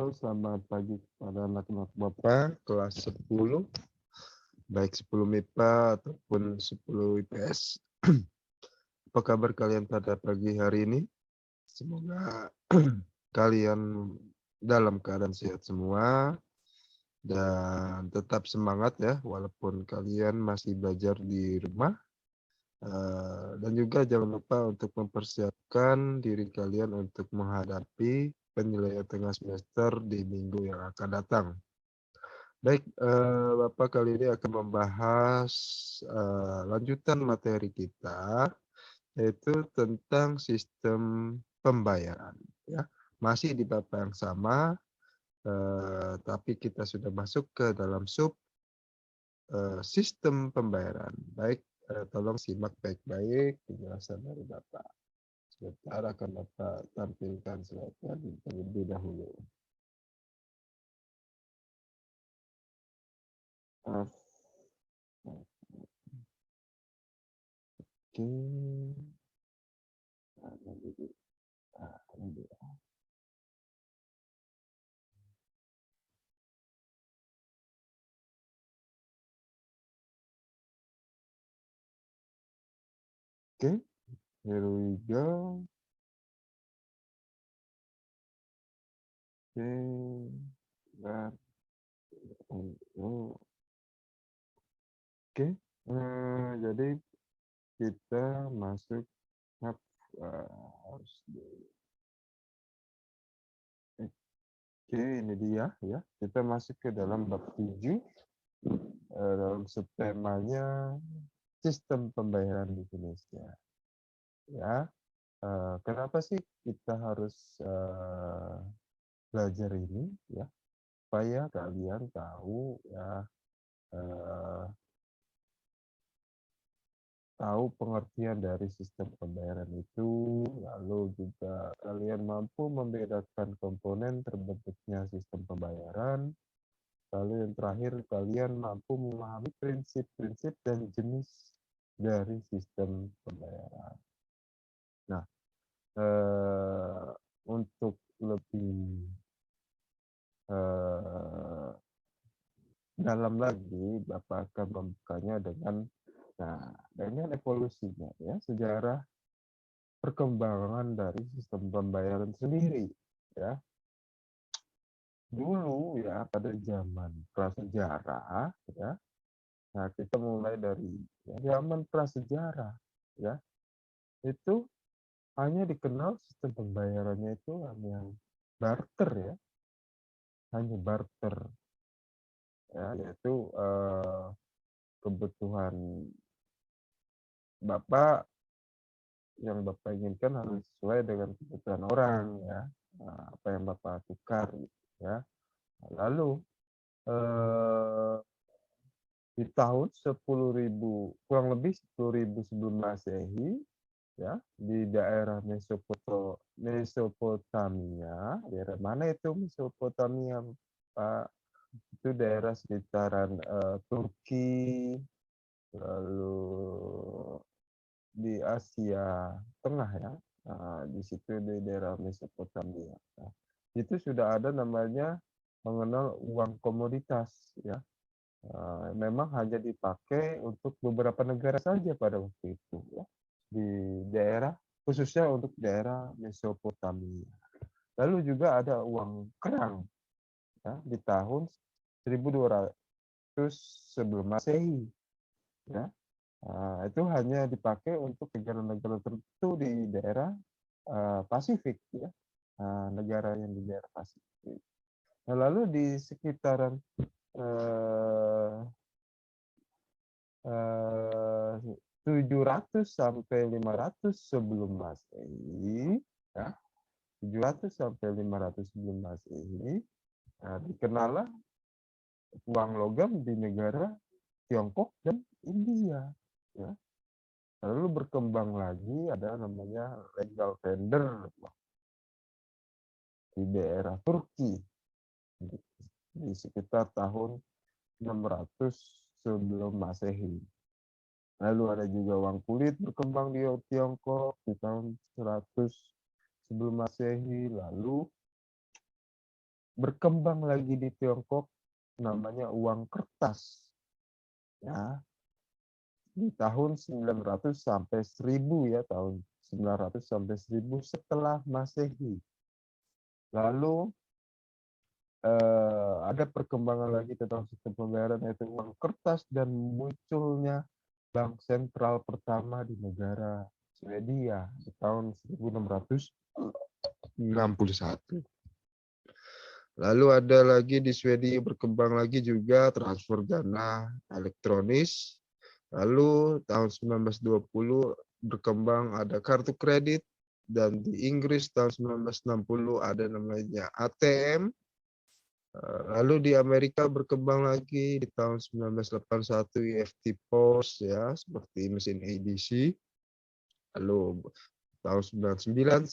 Halo, selamat pagi kepada anak-anak Bapak kelas 10, baik 10 MIPA ataupun 10 IPS. Apa kabar kalian pada pagi hari ini? Semoga kalian dalam keadaan sehat semua dan tetap semangat ya, walaupun kalian masih belajar di rumah. Dan juga jangan lupa untuk mempersiapkan diri kalian untuk menghadapi penilaian tengah semester di minggu yang akan datang. Baik, Bapak kali ini akan membahas lanjutan materi kita, yaitu tentang sistem pembayaran. Ya, masih di bab yang sama, tapi kita sudah masuk ke dalam sistem pembayaran. Baik, tolong simak baik-baik penjelasan dari Bapak. Sebentar akan Bapak tampilkan slide-nya terlebih dahulu. Oke. Oke, here we go. Oke, jadi kita masuk harus oke, ini dia ya. Kita masuk ke dalam bab 7 dalam subtemanya sistem pembayaran di Indonesia. Ya, kenapa sih kita harus belajar ini ya? Supaya kalian tahu ya, tahu pengertian dari sistem pembayaran itu, lalu juga kalian mampu membedakan komponen terbentuknya sistem pembayaran, lalu yang terakhir kalian mampu memahami prinsip-prinsip dan jenis dari sistem pembayaran. Nah, untuk lebih dalam lagi, Bapak akan membukanya dengan evolusinya ya, sejarah perkembangan dari sistem pembayaran sendiri ya. Dulu ya, pada zaman prasejarah ya. Nah, kita mulai dari zaman prasejarah ya. Itu hanya dikenal sistem pembayarannya itu hanya barter ya. Hanya barter ya, yaitu kebutuhan Bapak yang Bapak inginkan harus sesuai dengan kebutuhan orang ya. Nah, apa yang Bapak tukar gitu ya. Lalu di tahun 10.000 kurang lebih 10.000 sebelum Masehi ya, di daerah Mesopotamia, daerah mana itu Mesopotamia, Pak? Itu daerah sekitaran Turki, lalu di Asia Tengah ya. Nah, di situ di daerah Mesopotamia. Nah, itu sudah ada namanya mengenal uang komoditas ya. Memang hanya dipakai untuk beberapa negara saja pada waktu itu ya. Di daerah khususnya untuk daerah Mesopotamia. Lalu juga ada uang kerang ya, di tahun 1200 sebelum Masehi ya. Itu hanya dipakai untuk negara-negara tertentu di daerah Pasifik ya. Negara yang di daerah Pasifik. Nah, lalu di sekitaran 700 sampai 500 sebelum Masehi ya. 700 sampai 500 sebelum Masehi dikenallah uang logam di negara Tiongkok dan India ya. Lalu berkembang lagi ada namanya legal tender di daerah Turki di sekitar tahun 600 sebelum Masehi. Lalu ada juga uang kulit berkembang di Tiongkok di tahun 100 sebelum Masehi. Lalu berkembang lagi di Tiongkok namanya uang kertas. Ya, di tahun 900 sampai 1000 ya, tahun 900 sampai 1000 setelah Masehi. Lalu ada perkembangan lagi tentang sistem pembayaran yaitu uang kertas dan munculnya bank sentral pertama di negara Swedia di tahun 1661. Lalu ada lagi di Swedia berkembang lagi juga transfer dana elektronis. Lalu tahun 1920 berkembang ada kartu kredit, dan di Inggris tahun 1960 ada namanya ATM. Lalu di Amerika berkembang lagi di tahun 1981 EFT POS ya, seperti mesin EDC. Lalu tahun 1999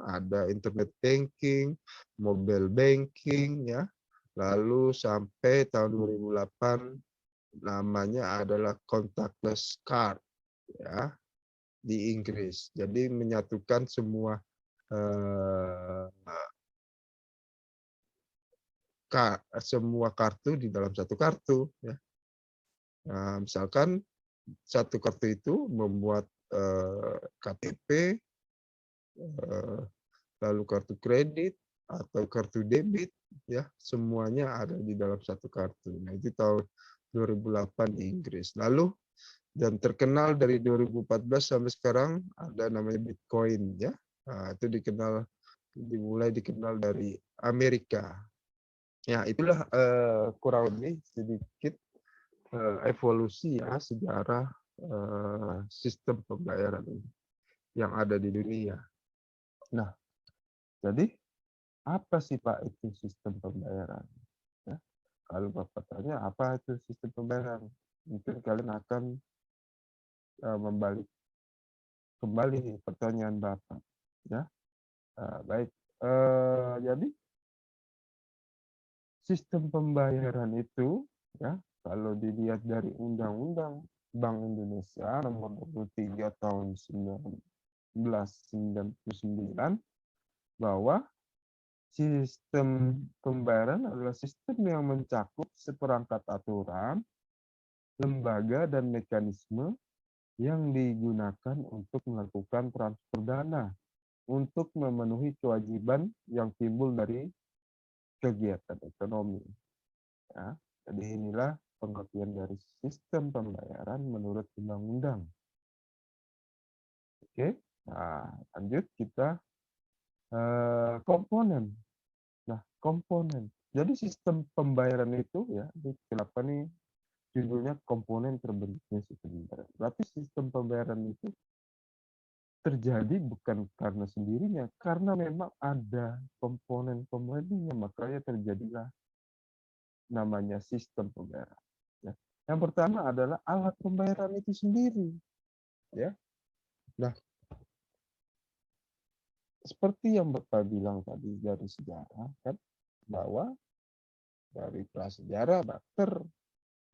ada internet banking, mobile banking ya. Lalu sampai tahun 2008 namanya adalah contactless card ya di Inggris. Jadi menyatukan semua semua kartu di dalam satu kartu ya. Nah, misalkan satu kartu itu memuat KTP, lalu kartu kredit atau kartu debit ya, semuanya ada di dalam satu kartu. Nah, itu tahun 2008 di Inggris. Lalu dan terkenal dari 2014 sampai sekarang ada namanya Bitcoin ya. Nah, itu dimulai dikenal dari Amerika. Ya, itulah kurang lebih sedikit evolusi ya sejarah sistem pembayaran ini yang ada di dunia. Nah, jadi apa sih Pak itu sistem pembayaran? Ya, kalau Bapak tanya apa itu sistem pembayaran, mungkin kalian akan membalik kembali pertanyaan Bapak. Ya, baik. Jadi sistem pembayaran itu, ya, kalau dilihat dari Undang-Undang Bank Indonesia Nomor 23 Tahun 1999, bahwa sistem pembayaran adalah sistem yang mencakup seperangkat aturan, lembaga, dan mekanisme yang digunakan untuk melakukan transfer dana untuk memenuhi kewajiban yang timbul dari kegiatan ekonomi. Ya, jadi inilah pengertian dari sistem pembayaran menurut undang-undang. Oke, nah lanjut kita komponen. Nah, komponen. Jadi sistem pembayaran itu ya, kenapa nih judulnya komponen terbentuknya sistem pembayaran. Berarti sistem pembayaran itu terjadi bukan karena sendirinya, karena memang ada komponen-komponennya, makanya terjadilah namanya sistem pembayaran. Ya. Yang pertama adalah alat pembayaran itu sendiri. Ya. Nah, seperti yang Bapak bilang tadi dari sejarah kan, bahwa dari prasejarah barter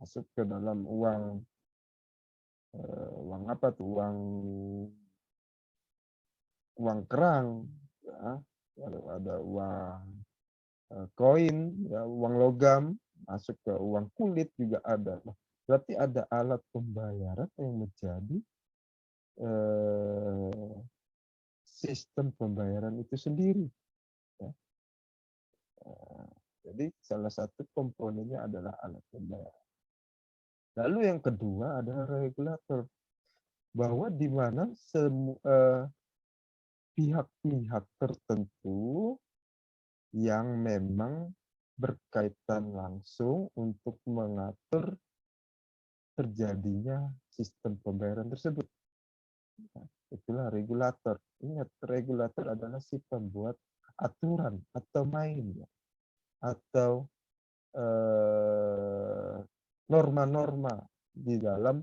masuk ke dalam uang apa tuh, uang kerang, ya. Lalu ada uang koin, ya, uang logam masuk ke uang kulit juga ada. Nah, berarti ada alat pembayaran yang menjadi sistem pembayaran itu sendiri. Ya. Jadi salah satu komponennya adalah alat pembayaran. Lalu yang kedua adalah regulator, bahwa di mana pihak-pihak tertentu yang memang berkaitan langsung untuk mengatur terjadinya sistem pembayaran tersebut. Nah, itulah regulator. Ingat, regulator adalah si pembuat aturan atau main, ya, atau norma-norma di dalam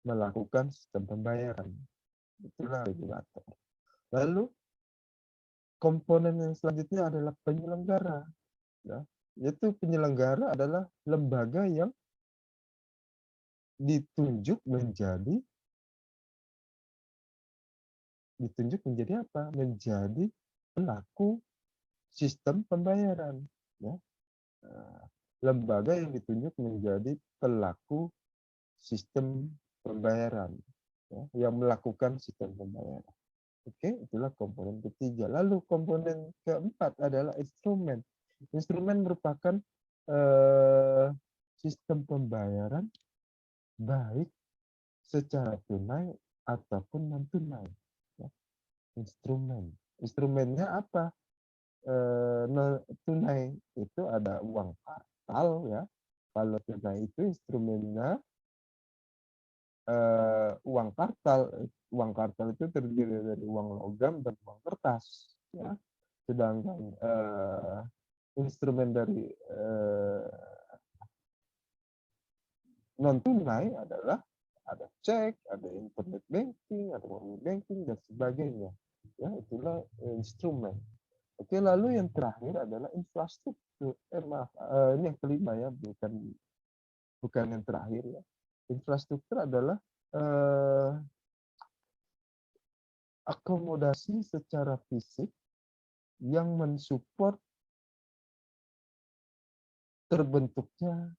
melakukan sistem pembayaran. Itulah regulator. Lalu komponen yang selanjutnya adalah penyelenggara. Ya. Yaitu penyelenggara adalah lembaga yang ditunjuk menjadi apa? Menjadi pelaku sistem pembayaran. Ya. Lembaga yang ditunjuk menjadi pelaku sistem pembayaran, ya, yang melakukan sistem pembayaran. Oke, itulah komponen ketiga. Lalu komponen keempat adalah instrumen. Instrumen merupakan sistem pembayaran baik secara tunai ataupun non tunai. Ya. Instrumen. Instrumennya apa? Tunai itu ada uang kartal, ya. Kalau tunai itu instrumennya uang kartal. Uang kartal itu terdiri dari uang logam dan uang kertas, ya. Sedangkan instrumen dari non tunai adalah ada cek, ada internet banking, ada mobile banking dan sebagainya. Ya, itulah instrumen. Oke, lalu yang terakhir adalah infrastruktur. Maaf, ini yang kelima ya, bukan yang terakhir ya. Infrastruktur adalah akomodasi secara fisik yang mensupport terbentuknya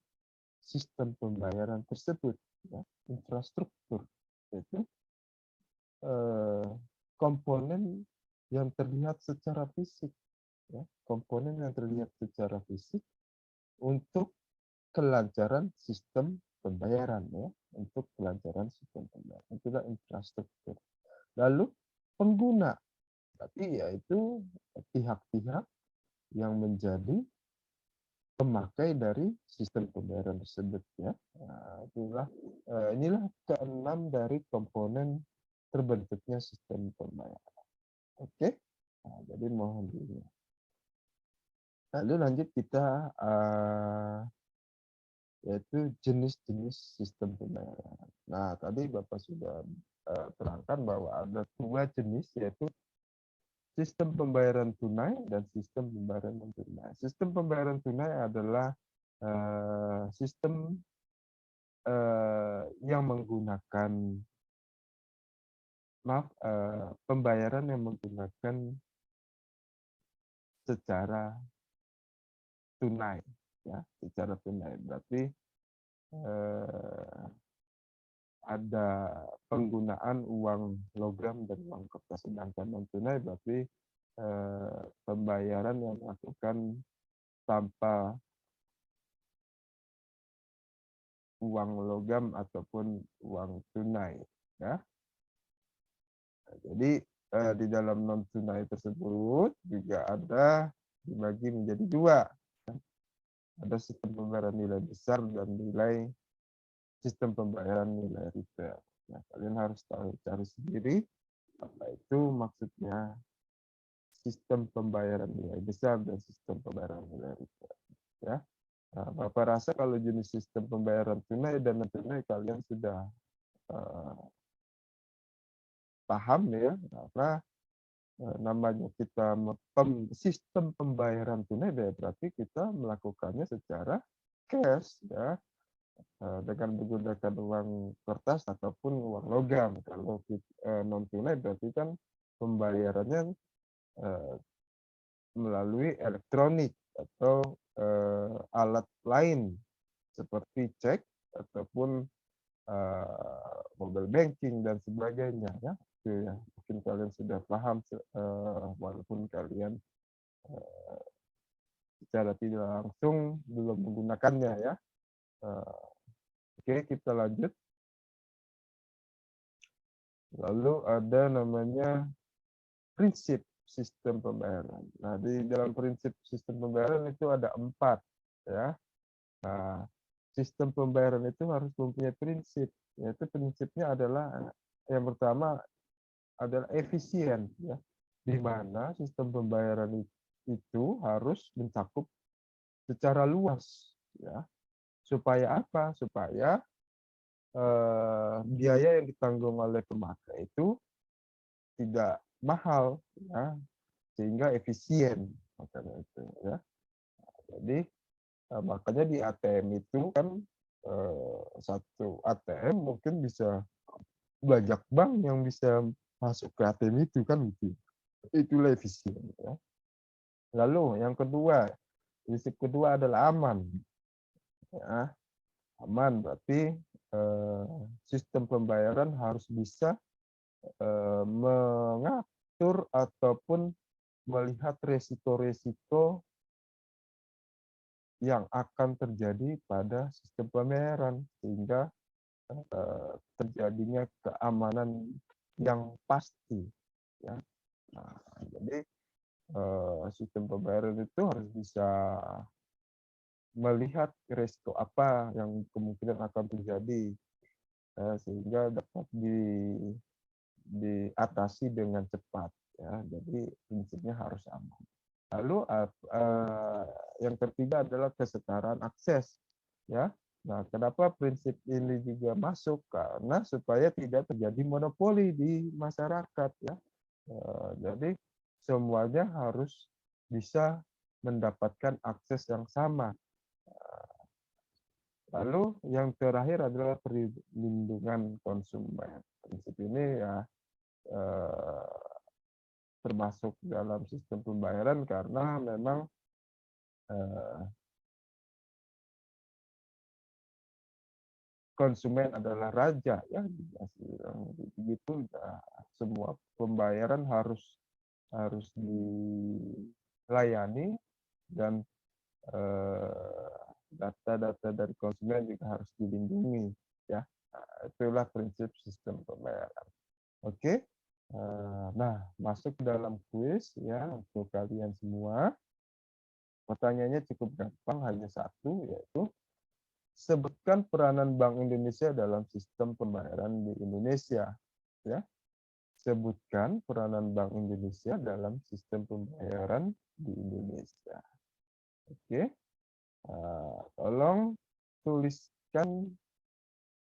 sistem pembayaran tersebut. Ya. Infrastruktur itu komponen yang terlihat secara fisik, ya. Komponen yang terlihat secara fisik untuk kelancaran sistem pembayaran, ya, untuk kelancaran sistem pembayaran. Itulah infrastruktur. Lalu pengguna, tapi yaitu pihak-pihak yang menjadi pemakai dari sistem pembayaran tersebut, ya. Nah, inilah keenam dari komponen terbentuknya sistem pembayaran. Oke, nah, jadi mohon dulu. Lalu lanjut kita yaitu jenis-jenis sistem pembayaran. Nah, tadi Bapak sudah terangkan bahwa ada dua jenis, yaitu sistem pembayaran tunai dan sistem pembayaran non tunai. Sistem pembayaran tunai adalah sistem yang menggunakan pembayaran yang menggunakan secara tunai, ya, secara tunai. Berarti ada penggunaan uang logam dan uang kertas. Sedangkan non tunai berarti pembayaran yang dilakukan tanpa uang logam ataupun uang tunai, ya. Nah, jadi di dalam non tunai tersebut juga ada dibagi menjadi dua. Ada sistem pembayaran nilai besar dan sistem pembayaran nilai retail. Nah, kalian harus tahu cari sendiri apa itu maksudnya sistem pembayaran nilai besar dan sistem pembayaran nilai retail. Ya. Nah, Bapak rasa kalau jenis sistem pembayaran tunai dan non tunai kalian sudah paham, ya, karena namanya kita sistem pembayaran tunai, berarti kita melakukannya secara cash, ya, dengan menggunakan uang kertas ataupun uang logam. Kalau non tunai berarti kan pembayarannya melalui elektronik atau alat lain seperti cek ataupun mobile banking dan sebagainya, ya. Itu ya, mungkin kalian sudah paham walaupun kalian secara tidak langsung belum menggunakannya, ya. Oke, kita lanjut. Lalu ada namanya prinsip sistem pembayaran. Nah, di dalam prinsip sistem pembayaran itu ada 4, ya. Nah, sistem pembayaran itu harus mempunyai prinsip, yaitu prinsipnya adalah yang pertama adalah efisien, ya, di mana sistem pembayaran itu harus mencakup secara luas, ya. Supaya apa? Supaya biaya yang ditanggung oleh pemakai itu tidak mahal, ya, sehingga efisien, makanya itu, ya. Jadi makanya di ATM itu kan satu ATM mungkin bisa banyak bank yang bisa masuk ke ATM itu kan, gitu. Itulah efisien, ya. Lalu yang kedua, prinsip kedua adalah aman. Ya, aman berarti sistem pembayaran harus bisa mengatur ataupun melihat resiko-resiko yang akan terjadi pada sistem pembayaran sehingga terjadinya keamanan yang pasti. Ya. Nah, jadi sistem pembayaran itu harus bisa melihat risiko apa yang kemungkinan akan terjadi sehingga dapat diatasi dengan cepat. Ya. Jadi prinsipnya harus aman. Lalu yang ketiga adalah kesetaraan akses. Ya. Nah, kenapa prinsip ini juga masuk? Karena supaya tidak terjadi monopoli di masyarakat. Ya. Jadi semuanya harus bisa mendapatkan akses yang sama. Lalu yang terakhir adalah perlindungan konsumen. Prinsip ini ya termasuk dalam sistem pembayaran karena memang konsumen adalah raja ya, begitu ya, semua pembayaran harus dilayani dan data-data dari konsumen juga harus dilindungi ya. Itulah prinsip sistem pembayaran. Oke. Nah, masuk dalam kuis ya untuk kalian semua. Pertanyaannya cukup gampang, hanya satu, yaitu sebutkan peranan Bank Indonesia dalam sistem pembayaran di Indonesia. Ya, sebutkan peranan Bank Indonesia dalam sistem pembayaran di Indonesia. Oke, tolong tuliskan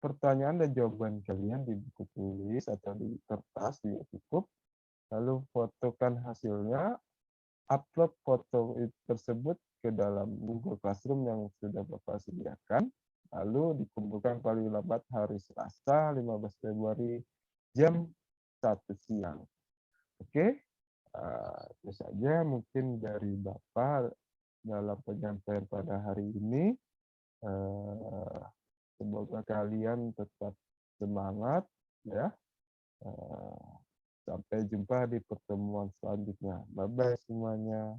pertanyaan dan jawaban kalian di buku tulis atau di kertas juga cukup. Lalu fotokan hasilnya, upload foto tersebut ke dalam Google Classroom yang sudah Bapak sediakan. Lalu dikumpulkan paling lambat hari Selasa 15 Februari jam 1 siang. Oke, itu saja mungkin dari Bapak dalam penyampaian pada hari ini. Semoga kalian tetap semangat ya. Sampai jumpa di pertemuan selanjutnya. Bye bye semuanya.